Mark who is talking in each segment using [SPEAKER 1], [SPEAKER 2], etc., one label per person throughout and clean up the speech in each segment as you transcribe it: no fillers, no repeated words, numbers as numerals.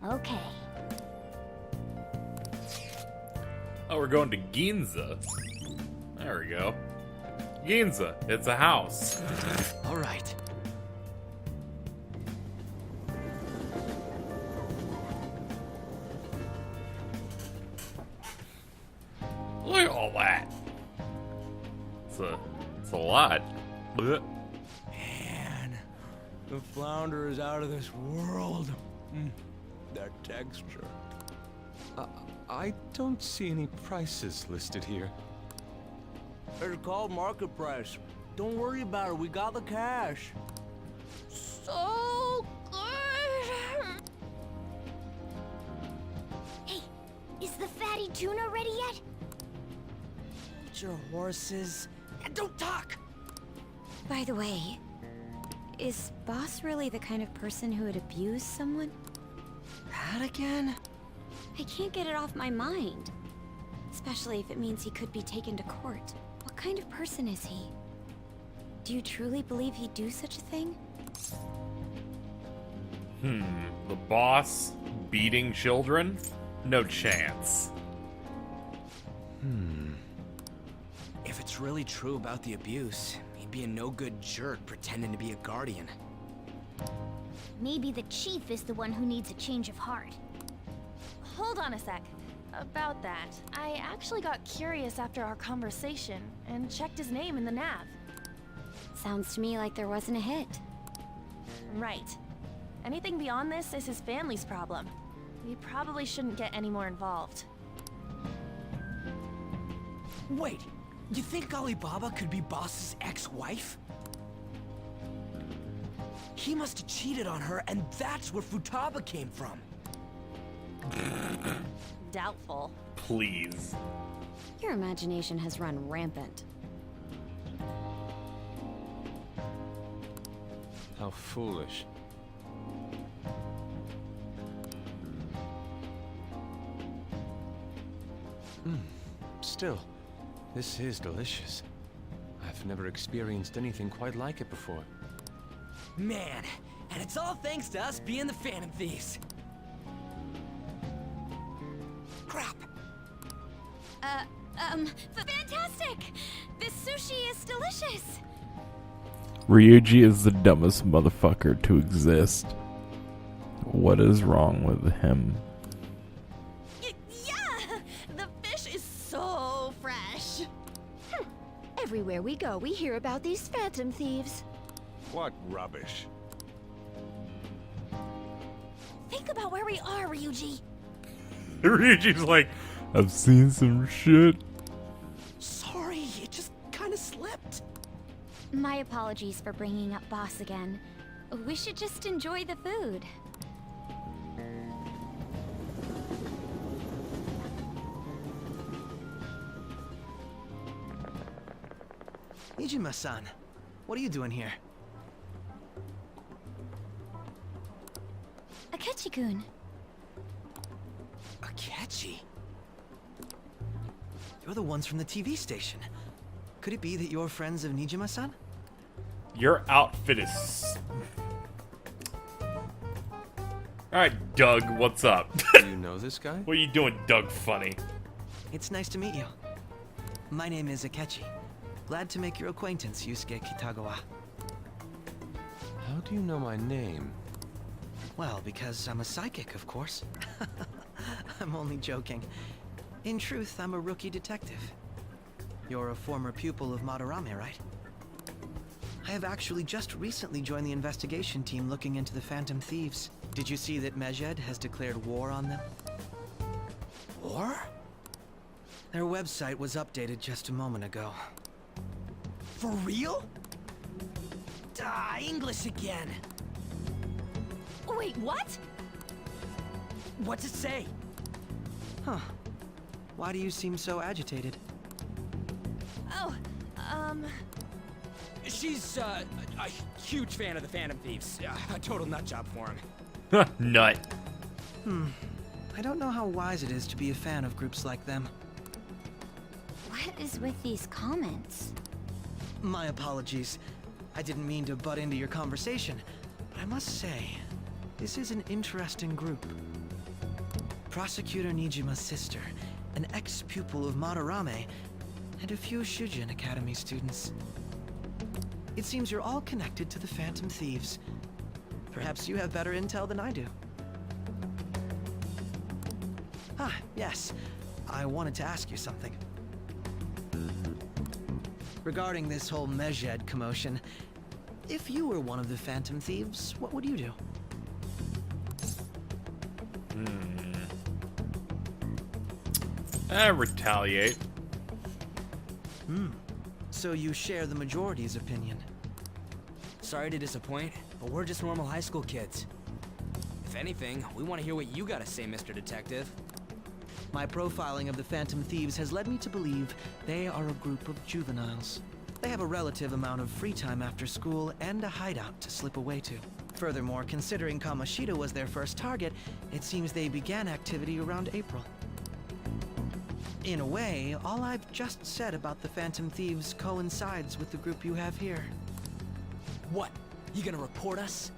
[SPEAKER 1] Okay.
[SPEAKER 2] Oh, we're going to Ginza. There we go. Ginza, it's a house.
[SPEAKER 3] All right.
[SPEAKER 2] Look at all that. It's a lot. Blech.
[SPEAKER 3] Man, the flounder is out of this world. That texture.
[SPEAKER 4] I don't see any prices listed here.
[SPEAKER 3] It's called market price. Don't worry about it. We got the cash.
[SPEAKER 1] So good! Hey, is the fatty tuna ready yet?
[SPEAKER 3] Hold your horses. And don't talk!
[SPEAKER 5] By the way, is Boss really the kind of person who would abuse someone?
[SPEAKER 3] That again?
[SPEAKER 5] I can't get it off my mind. Especially if it means he could be taken to court. What kind of person is he? Do you truly believe he'd do such a thing?
[SPEAKER 2] The boss beating children? No chance.
[SPEAKER 3] If it's really true about the abuse, he'd be a no-good jerk pretending to be a guardian.
[SPEAKER 1] Maybe the chief is the one who needs a change of heart.
[SPEAKER 6] Hold on a sec. About that, I actually got curious after our conversation and checked his name in the nav.
[SPEAKER 5] Sounds to me like there wasn't a hit.
[SPEAKER 6] Right. Anything beyond this is his family's problem. We probably shouldn't get any more involved.
[SPEAKER 3] Wait, you think Alibaba could be Boss's ex-wife? He must have cheated on her, and that's where Futaba came from.
[SPEAKER 6] Doubtful.
[SPEAKER 2] Please.
[SPEAKER 5] Your imagination has run rampant.
[SPEAKER 4] How foolish. Still, this is delicious. I've never experienced anything quite like it before.
[SPEAKER 3] Man, and it's all thanks to us being the Phantom Thieves. Crap.
[SPEAKER 5] Fantastic! This sushi is delicious!
[SPEAKER 2] Ryuji is the dumbest motherfucker to exist. What is wrong with him?
[SPEAKER 5] Yeah! The fish is so fresh! Everywhere we go, we hear about these phantom thieves.
[SPEAKER 4] What rubbish.
[SPEAKER 5] Think about where we are, Ryuji.
[SPEAKER 2] Ryuji's like, I've seen some shit.
[SPEAKER 3] Sorry, it just kind of slipped.
[SPEAKER 5] My apologies for bringing up Boss again. We should just enjoy the food.
[SPEAKER 7] Nijima-san, what are you doing here?
[SPEAKER 5] Akechi-kun.
[SPEAKER 7] Akechi? You're the ones from the TV station. Could it be that you're friends of Nijima-san?
[SPEAKER 2] Your outfit is... Alright, Doug, what's up?
[SPEAKER 4] Do you know this guy?
[SPEAKER 2] What are you doing, Doug Funny?
[SPEAKER 7] It's nice to meet you. My name is Akechi. Glad to make your acquaintance, Yusuke Kitagawa.
[SPEAKER 4] How do you know my name?
[SPEAKER 7] Well, because I'm a psychic, of course. I'm only joking. In truth, I'm a rookie detective. You're a former pupil of Madarame, right? I have actually just recently joined the investigation team looking into the Phantom Thieves. Did you see that Mejed has declared war on them?
[SPEAKER 3] War?
[SPEAKER 7] Their website was updated just a moment ago.
[SPEAKER 3] For real? English again.
[SPEAKER 6] Wait, what?
[SPEAKER 3] What's it say?
[SPEAKER 7] Huh. Why do you seem so agitated?
[SPEAKER 6] Oh,
[SPEAKER 3] She's, a huge fan of the Phantom Thieves. A total nutjob for him.
[SPEAKER 2] Nut.
[SPEAKER 7] I don't know how wise it is to be a fan of groups like them.
[SPEAKER 5] What is with these comments?
[SPEAKER 7] My apologies. I didn't mean to butt into your conversation, but I must say, this is an interesting group. Prosecutor Nijima's sister, an ex-pupil of Madarame, and a few Shujin Academy students. It seems you're all connected to the Phantom Thieves. Perhaps you have better intel than I do. Ah, yes. I wanted to ask you something. Regarding this whole Mejed commotion, if you were one of the Phantom Thieves, what would you do?
[SPEAKER 2] Retaliate.
[SPEAKER 7] So you share the majority's opinion.
[SPEAKER 3] Sorry to disappoint, but we're just normal high school kids. If anything, we want to hear what you gotta say, Mr. Detective.
[SPEAKER 7] My profiling of the Phantom Thieves has led me to believe they are a group of juveniles. They have a relative amount of free time after school and a hideout to slip away to. Furthermore, considering Kamoshida was their first target, it seems they began activity around April. In a way, all I've just said about the Phantom Thieves coincides with the group you have here.
[SPEAKER 3] What? You gonna report us?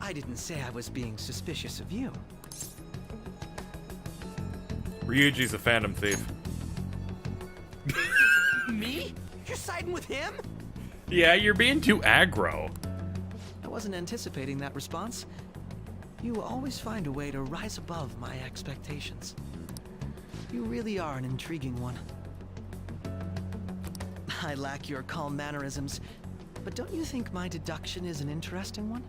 [SPEAKER 7] I didn't say I was being suspicious of you.
[SPEAKER 2] Ryuji's a Phantom Thief.
[SPEAKER 3] Me? You're siding with him?
[SPEAKER 2] Yeah, you're being too aggro.
[SPEAKER 7] I wasn't anticipating that response. You always find a way to rise above my expectations. You really are an intriguing one. I lack your calm mannerisms, but don't you think my deduction is an interesting one?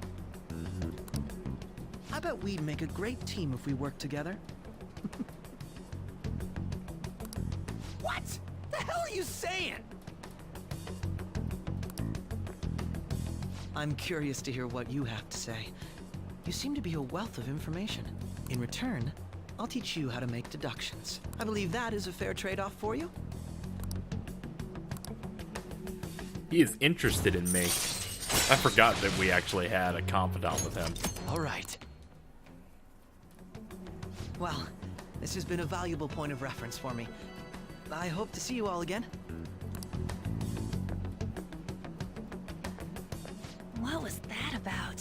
[SPEAKER 7] I bet we'd make a great team if we worked together.
[SPEAKER 3] What? The hell are you saying?
[SPEAKER 7] I'm curious to hear what you have to say. You seem to be a wealth of information. In return, I'll teach you how to make deductions. I believe that is a fair trade-off for you.
[SPEAKER 2] He is interested in me. I forgot that we actually had a confidant with him.
[SPEAKER 7] All right. Well, this has been a valuable point of reference for me. I hope to see you all again.
[SPEAKER 6] What was that about?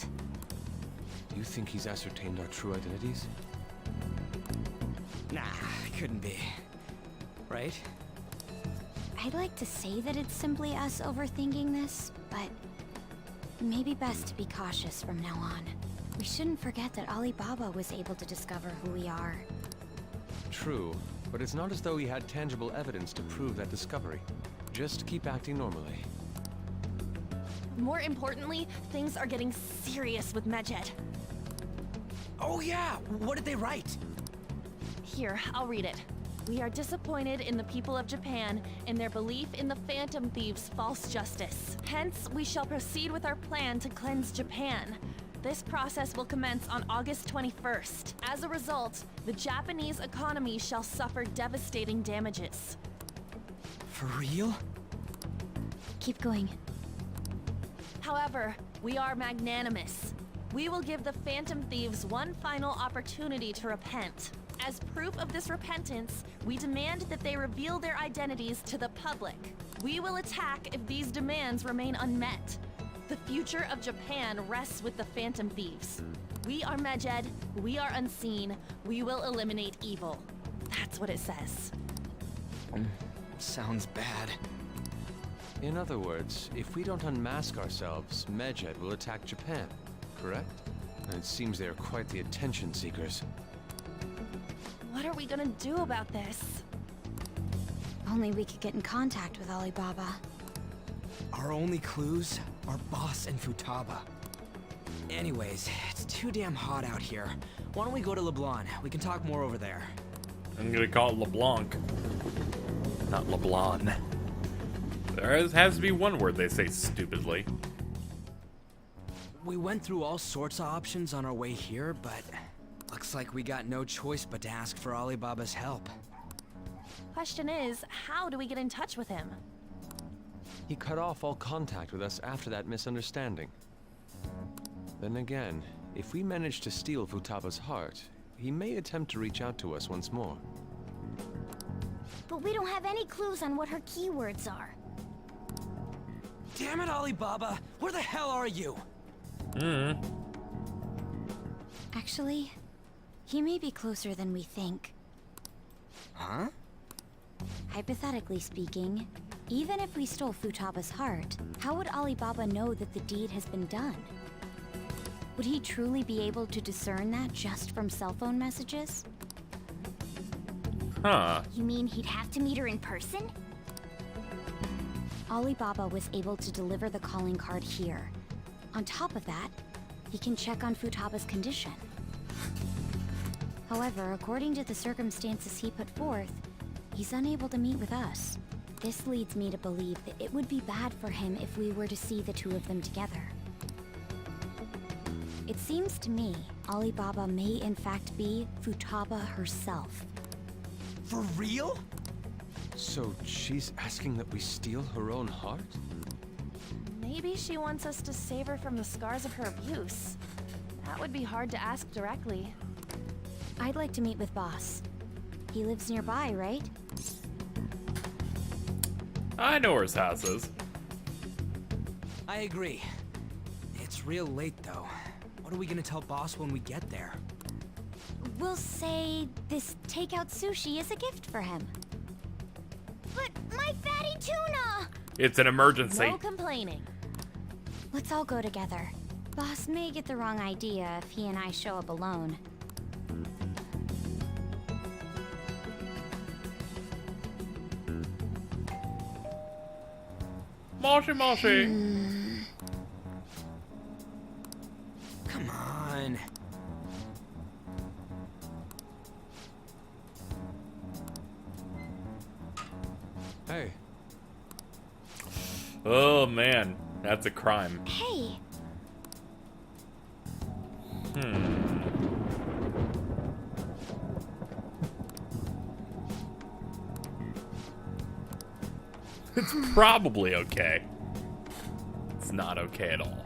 [SPEAKER 4] Do you think he's ascertained our true identities?
[SPEAKER 3] Nah, couldn't be. Right?
[SPEAKER 5] I'd like to say that it's simply us overthinking this, but maybe best to be cautious from now on. We shouldn't forget that Alibaba was able to discover who we are.
[SPEAKER 4] True, but it's not as though he had tangible evidence to prove that discovery. Just keep acting normally.
[SPEAKER 6] More importantly, things are getting serious with Mejed.
[SPEAKER 3] Oh yeah, what did they write?
[SPEAKER 6] Here, I'll read it. We are disappointed in the people of Japan in their belief in the Phantom Thieves' false justice. Hence, we shall proceed with our plan to cleanse Japan. This process will commence on August 21st. As a result, the Japanese economy shall suffer devastating damages.
[SPEAKER 3] For real?
[SPEAKER 5] Keep going.
[SPEAKER 6] However, we are magnanimous. We will give the Phantom Thieves one final opportunity to repent. As proof of this repentance, we demand that they reveal their identities to the public. We will attack if these demands remain unmet. The future of Japan rests with the Phantom Thieves. We are Mejed, we are unseen, we will eliminate evil. That's what it says.
[SPEAKER 3] Sounds bad.
[SPEAKER 4] In other words, if we don't unmask ourselves, Mejed will attack Japan, correct? And it seems they are quite the attention seekers.
[SPEAKER 6] What are we gonna do about this?
[SPEAKER 5] Only we could get in contact with Alibaba.
[SPEAKER 3] Our only clues are Boss and Futaba. Anyways, it's too damn hot out here. Why don't we go to LeBlanc? We can talk more over there.
[SPEAKER 2] I'm gonna call it LeBlanc. Not LeBlanc. There has to be one word they say stupidly.
[SPEAKER 3] We went through all sorts of options on our way here, but looks like we got no choice but to ask for Alibaba's help.
[SPEAKER 6] Question is, how do we get in touch with him?
[SPEAKER 4] He cut off all contact with us after that misunderstanding. Then again, if we manage to steal Futaba's heart, he may attempt to reach out to us once more.
[SPEAKER 1] But we don't have any clues on what her keywords are.
[SPEAKER 3] Damn it, Alibaba! Where the hell are you?
[SPEAKER 5] Actually, He may be closer than we think.
[SPEAKER 3] Huh?
[SPEAKER 5] Hypothetically speaking, even if we stole Futaba's heart, how would Alibaba know that the deed has been done? Would he truly be able to discern that just from cell phone messages?
[SPEAKER 2] Huh.
[SPEAKER 1] You mean he'd have to meet her in person?
[SPEAKER 5] Alibaba was able to deliver the calling card here. On top of that, he can check on Futaba's condition. However, according to the circumstances he put forth, he's unable to meet with us. This leads me to believe that it would be bad for him if we were to see the two of them together. It seems to me Alibaba may in fact be Futaba herself.
[SPEAKER 3] For real?
[SPEAKER 4] So she's asking that we steal her own heart?
[SPEAKER 6] Maybe she wants us to save her from the scars of her abuse. That would be hard to ask directly.
[SPEAKER 5] I'd like to meet with Boss. He lives nearby, right?
[SPEAKER 2] I know where his house is.
[SPEAKER 3] I agree. It's real late, though. What are we gonna tell Boss when we get there?
[SPEAKER 5] We'll say this takeout sushi is a gift for him.
[SPEAKER 1] But my fatty tuna!
[SPEAKER 2] It's an emergency.
[SPEAKER 6] No complaining.
[SPEAKER 5] Let's all go together. Boss may get the wrong idea if he and I show up alone.
[SPEAKER 2] Moshi moshi.
[SPEAKER 3] Come on.
[SPEAKER 4] Hey,
[SPEAKER 2] Oh man, that's a crime.
[SPEAKER 5] Hey,
[SPEAKER 2] It's probably okay. It's not okay at all.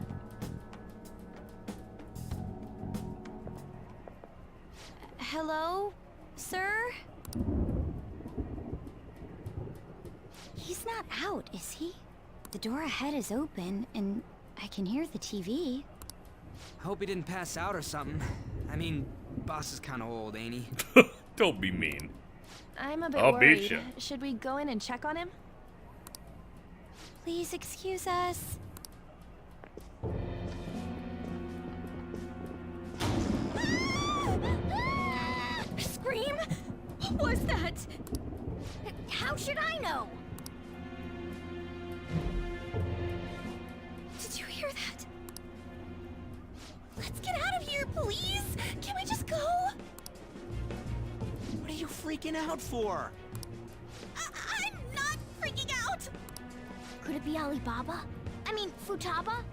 [SPEAKER 5] hello, sir? He's not out, is he? The door ahead is open, and I can hear the TV.
[SPEAKER 3] Hope he didn't pass out or something. I mean, Boss is kinda old, ain't he?
[SPEAKER 2] Don't be mean.
[SPEAKER 6] I'm a bit
[SPEAKER 2] I'll beat
[SPEAKER 6] worried.
[SPEAKER 2] ya.
[SPEAKER 6] Should we go in and check on him?
[SPEAKER 5] Please excuse us.
[SPEAKER 1] Scream? What was that? How should I know?
[SPEAKER 5] Did you hear that?
[SPEAKER 1] Let's get out of here, please! Can we just go?
[SPEAKER 3] What are you freaking out for?
[SPEAKER 1] I'm not freaking out! Could it be Alibaba? I mean, Futaba?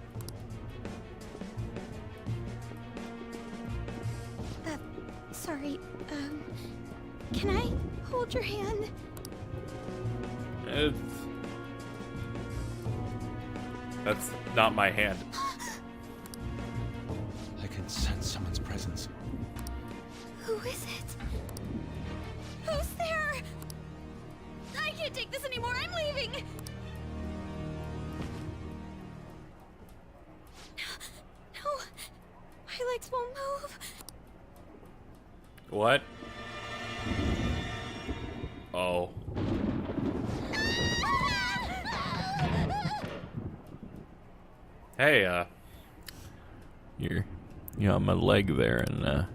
[SPEAKER 5] Sorry, can I hold your hand?
[SPEAKER 2] That's not my hand.
[SPEAKER 4] I can sense someone's presence.
[SPEAKER 5] Who is it? Who's there? I can't take this anymore. I'm leaving. No, my legs won't move.
[SPEAKER 2] What? Oh. Hey, you're on my leg there, and
[SPEAKER 1] Alibaba!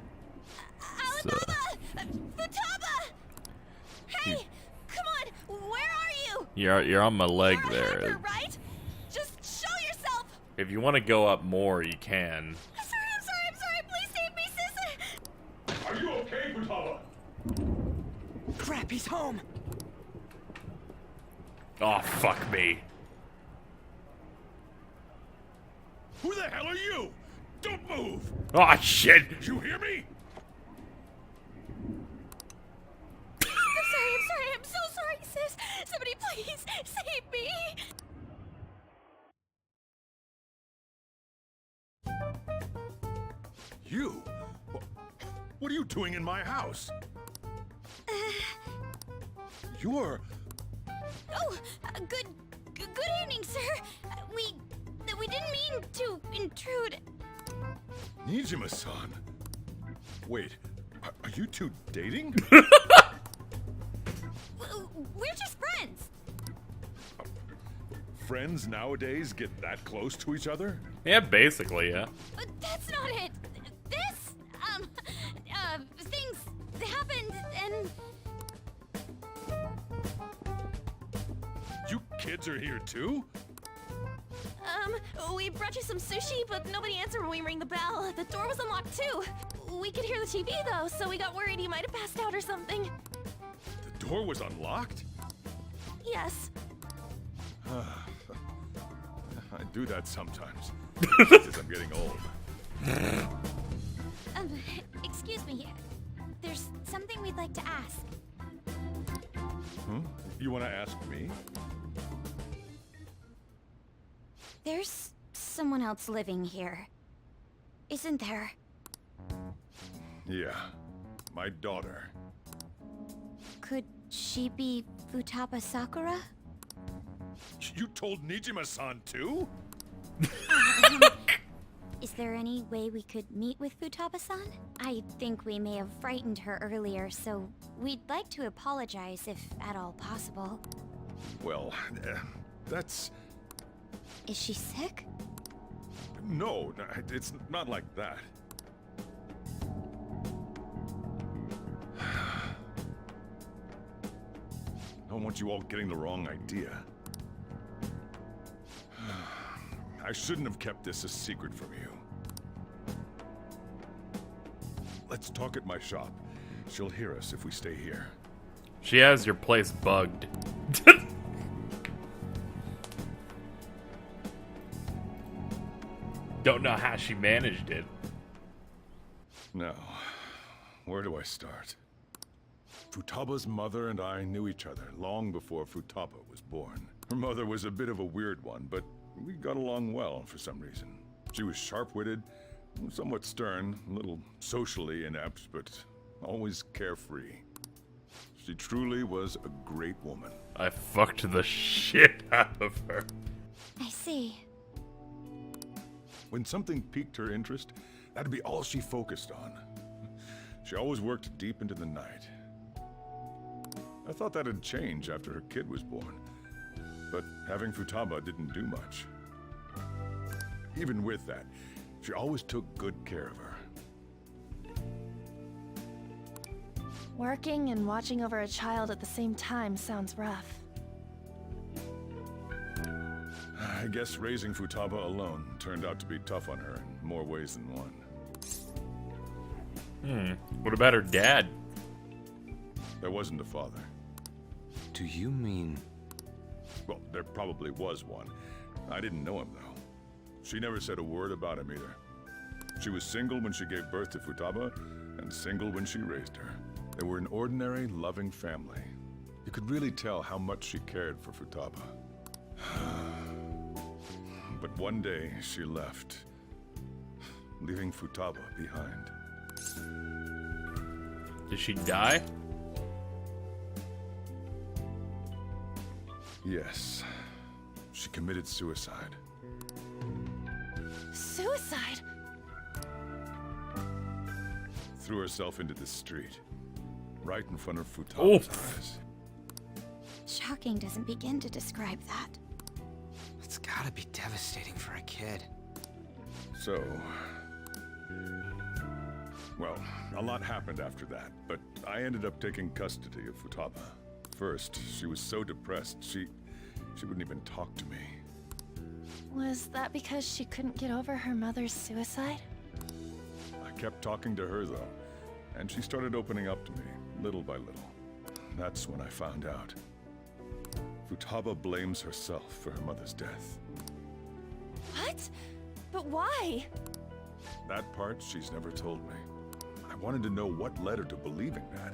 [SPEAKER 1] Futaba! Hey! Come on! Where are you?
[SPEAKER 2] you're on my leg
[SPEAKER 1] You're a hacker,
[SPEAKER 2] there.
[SPEAKER 1] right? Just show yourself!
[SPEAKER 2] If you want to go up more, you can.
[SPEAKER 1] I'm sorry, please save me, Sissy!
[SPEAKER 8] Are you okay, Futaba?
[SPEAKER 3] Crap, he's home!
[SPEAKER 2] Oh, fuck me.
[SPEAKER 8] Who the hell are you? Don't move!
[SPEAKER 2] Oh, shit.
[SPEAKER 8] Did you hear me?
[SPEAKER 1] I'm so sorry, sis! Somebody please save me!
[SPEAKER 8] You? What are you doing in my house? You're...
[SPEAKER 1] Oh, good evening, sir. We didn't mean to intrude.
[SPEAKER 8] Nijima-san. Wait, Are you two dating?
[SPEAKER 5] We're just friends.
[SPEAKER 8] Friends nowadays get that close to each other?
[SPEAKER 2] Yeah, basically, yeah.
[SPEAKER 5] That's not it. This, things happened and...
[SPEAKER 8] You kids are here too?
[SPEAKER 6] We brought you some sushi, but nobody answered when we rang the bell. The door was unlocked too. We could hear the TV though, so we got worried you might have passed out or something.
[SPEAKER 8] The door was unlocked?
[SPEAKER 6] Yes.
[SPEAKER 8] I do that sometimes. As I'm getting old.
[SPEAKER 5] Excuse me. There's something we'd like to ask.
[SPEAKER 8] You want to ask me?
[SPEAKER 5] There's someone else living here, isn't there?
[SPEAKER 8] Yeah. My daughter.
[SPEAKER 5] Could she be Futaba Sakura?
[SPEAKER 8] You told Nijima-san too?
[SPEAKER 5] Is there any way we could meet with Futaba-san? I think we may have frightened her earlier, so we'd like to apologize if at all possible.
[SPEAKER 8] Well, that's...
[SPEAKER 5] Is she sick?
[SPEAKER 8] No, it's not like that. I don't want you all getting the wrong idea. I shouldn't have kept this a secret from you. Let's talk at my shop. She'll hear us if we stay here.
[SPEAKER 2] She has your place bugged. Don't know how she managed it.
[SPEAKER 8] Now, where do I start? Futaba's mother and I knew each other long before Futaba was born. Her mother was a bit of a weird one, but we got along well for some reason. She was sharp-witted, somewhat stern, a little socially inept, but always carefree. She truly was a great woman.
[SPEAKER 2] I fucked the shit out of her.
[SPEAKER 5] I see.
[SPEAKER 8] When something piqued her interest, that'd be all she focused on. She always worked deep into the night. I thought that'd change after her kid was born, but having Futaba didn't do much. Even with that, she always took good care of her.
[SPEAKER 6] Working and watching over a child at the same time sounds rough.
[SPEAKER 8] I guess raising Futaba alone turned out to be tough on her in more ways than one.
[SPEAKER 2] What about her dad?
[SPEAKER 8] There wasn't a father.
[SPEAKER 4] Do you mean...
[SPEAKER 8] Well, there probably was one. I didn't know him, though. She never said a word about him either. She was single when she gave birth to Futaba, and single when she raised her. They were an ordinary, loving family. You could really tell how much she cared for Futaba. But one day, she left, leaving Futaba behind.
[SPEAKER 2] Did she die?
[SPEAKER 8] Yes. She committed suicide.
[SPEAKER 6] Suicide?
[SPEAKER 8] Threw herself into the street, right in front of Futaba's eyes.
[SPEAKER 5] Shocking doesn't begin to describe that.
[SPEAKER 3] It's gotta be devastating for a kid.
[SPEAKER 8] So... Well, a lot happened after that, but I ended up taking custody of Futaba. First, she was so depressed, she wouldn't even talk to me.
[SPEAKER 6] Was that because she couldn't get over her mother's suicide?
[SPEAKER 8] I kept talking to her, though, and she started opening up to me, little by little. That's when I found out. Futaba blames herself for her mother's death.
[SPEAKER 6] What? But why?
[SPEAKER 8] That part she's never told me. I wanted to know what led her to believing that,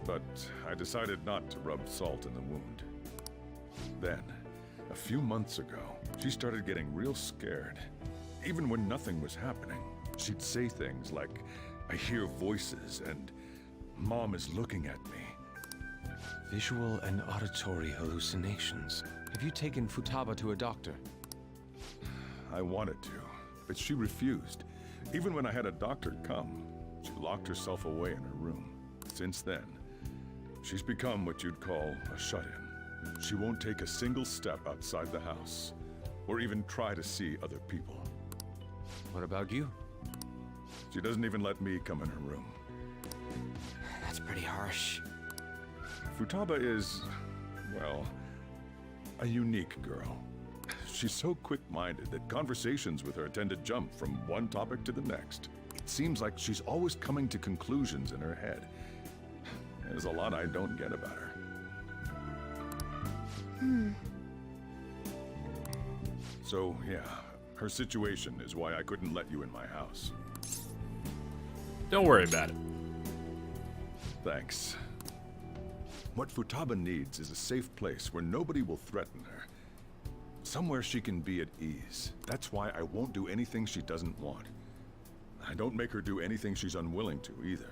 [SPEAKER 8] but I decided not to rub salt in the wound. Then, a few months ago, she started getting real scared. Even when nothing was happening, she'd say things like, "I hear voices," and "Mom is looking at me."
[SPEAKER 4] Visual and auditory hallucinations. Have you taken Futaba to a doctor?
[SPEAKER 8] I wanted to, but she refused, even when I had a doctor come. She locked herself away in her room. Since then, she's become what you'd call a shut-in. She won't take a single step outside the house, or even try to see other people.
[SPEAKER 4] What about you?
[SPEAKER 8] She doesn't even let me come in her room.
[SPEAKER 3] That's pretty harsh.
[SPEAKER 8] Futaba is, well, a unique girl. She's so quick-minded that conversations with her tend to jump from one topic to the next. It seems like she's always coming to conclusions in her head. There's a lot I don't get about her. So, yeah, her situation is why I couldn't let you in my house.
[SPEAKER 2] Don't worry about it.
[SPEAKER 8] Thanks. What Futaba needs is a safe place where nobody will threaten her. Somewhere she can be at ease. That's why I won't do anything she doesn't want. I don't make her do anything she's unwilling to, either.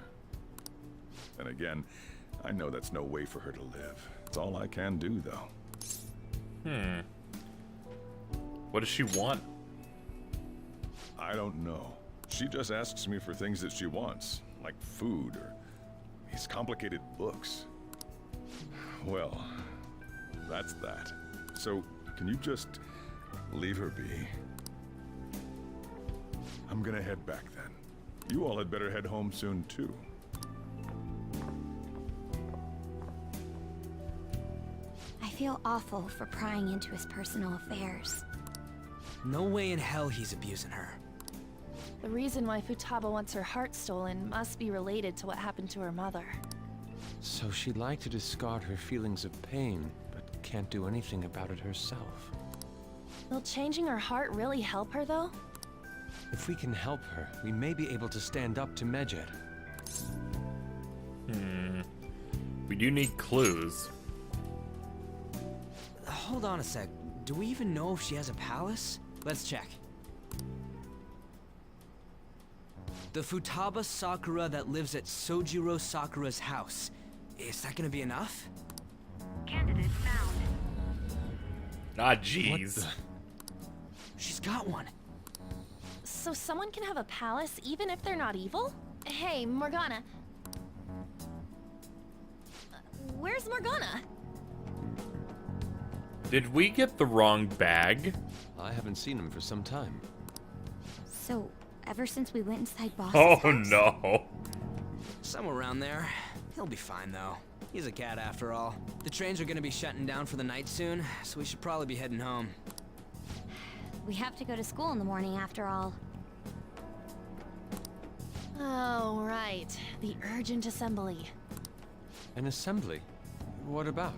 [SPEAKER 8] And again, I know that's no way for her to live. It's all I can do, though.
[SPEAKER 2] What does she want?
[SPEAKER 8] I don't know. She just asks me for things that she wants, like food or these complicated books. Well, that's that. So, can you just leave her be? I'm gonna head back then. You all had better head home soon, too.
[SPEAKER 5] I feel awful for prying into his personal affairs.
[SPEAKER 3] No way in hell he's abusing her.
[SPEAKER 6] The reason why Futaba wants her heart stolen must be related to what happened to her mother.
[SPEAKER 4] So she'd like to discard her feelings of pain, but can't do anything about it herself.
[SPEAKER 6] Will changing her heart really help her, though?
[SPEAKER 4] If we can help her, we may be able to stand up to Medjed.
[SPEAKER 2] We do need clues.
[SPEAKER 3] Hold on a sec. Do we even know if she has a palace? Let's check. The Futaba Sakura that lives at Sojiro Sakura's house. Is that gonna be enough?
[SPEAKER 9] Candidate found.
[SPEAKER 2] Ah, jeez.
[SPEAKER 3] She's got one.
[SPEAKER 6] So someone can have a palace even if they're not evil? Hey, Morgana. Where's Morgana?
[SPEAKER 2] Did we get the wrong bag?
[SPEAKER 4] I haven't seen him for some time.
[SPEAKER 5] So, ever since we went inside Boss's
[SPEAKER 2] Oh
[SPEAKER 5] house?
[SPEAKER 2] no.
[SPEAKER 3] Somewhere around there. He'll be fine, though. He's a cat after all. The trains are gonna be shutting down for the night soon, so we should probably be heading home.
[SPEAKER 5] We have to go to school in the morning after all.
[SPEAKER 6] Oh, right. The urgent assembly.
[SPEAKER 4] An assembly? What about?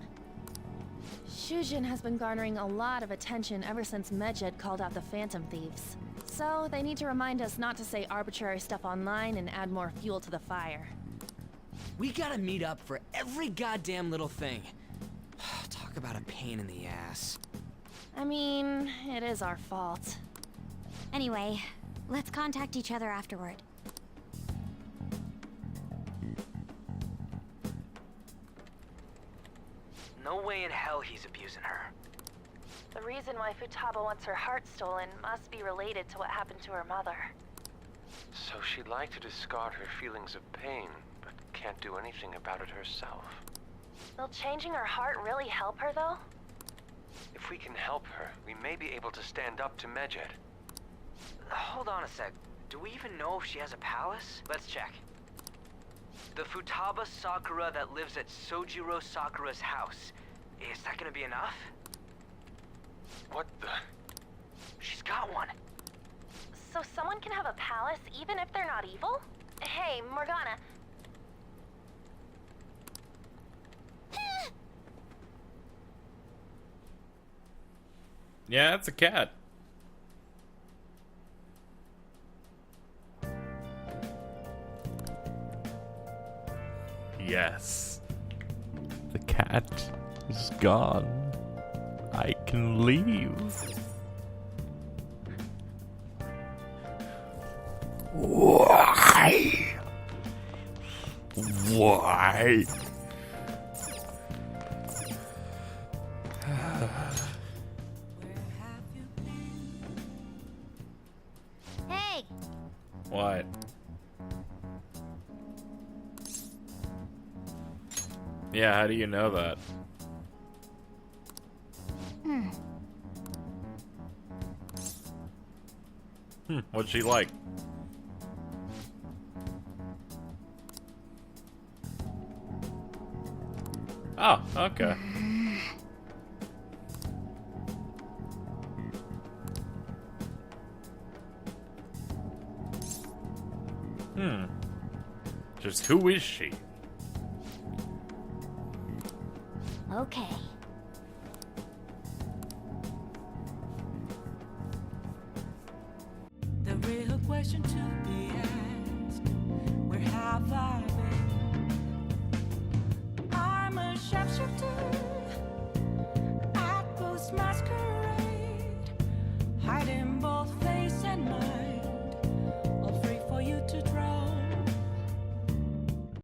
[SPEAKER 6] Shujin has been garnering a lot of attention ever since Medjed called out the Phantom Thieves. So, they need to remind us not to say arbitrary stuff online and add more fuel to the fire.
[SPEAKER 3] We gotta meet up for every goddamn little thing. Talk about a pain in the ass.
[SPEAKER 6] I mean, it is our fault.
[SPEAKER 5] Anyway, let's contact each other afterward.
[SPEAKER 3] No way in hell he's abusing her.
[SPEAKER 6] The reason why Futaba wants her heart stolen must be related to what happened to her mother.
[SPEAKER 4] So she'd like to discard her feelings of pain, but can't do anything about it herself.
[SPEAKER 6] Will changing her heart really help her, though?
[SPEAKER 4] If we can help her, we may be able to stand up to Medjed.
[SPEAKER 3] Hold on a sec. Do we even know if she has a palace? Let's check. The Futaba Sakura that lives at Sojiro Sakura's house. Is that gonna be enough?
[SPEAKER 4] What the?
[SPEAKER 3] She's got one.
[SPEAKER 6] So someone can have a palace even if they're not evil? Hey, Morgana.
[SPEAKER 2] Yeah, it's a cat. Yes. The cat is gone. I can leave. Why? Why?
[SPEAKER 1] Hey,
[SPEAKER 2] What? Yeah, how do you know that? What's she like? Oh, okay. Just who is she?
[SPEAKER 1] Okay.
[SPEAKER 10] The real question to be asked, where have I been? I'm a sharpshooter at Post Masquerade, hiding both faces.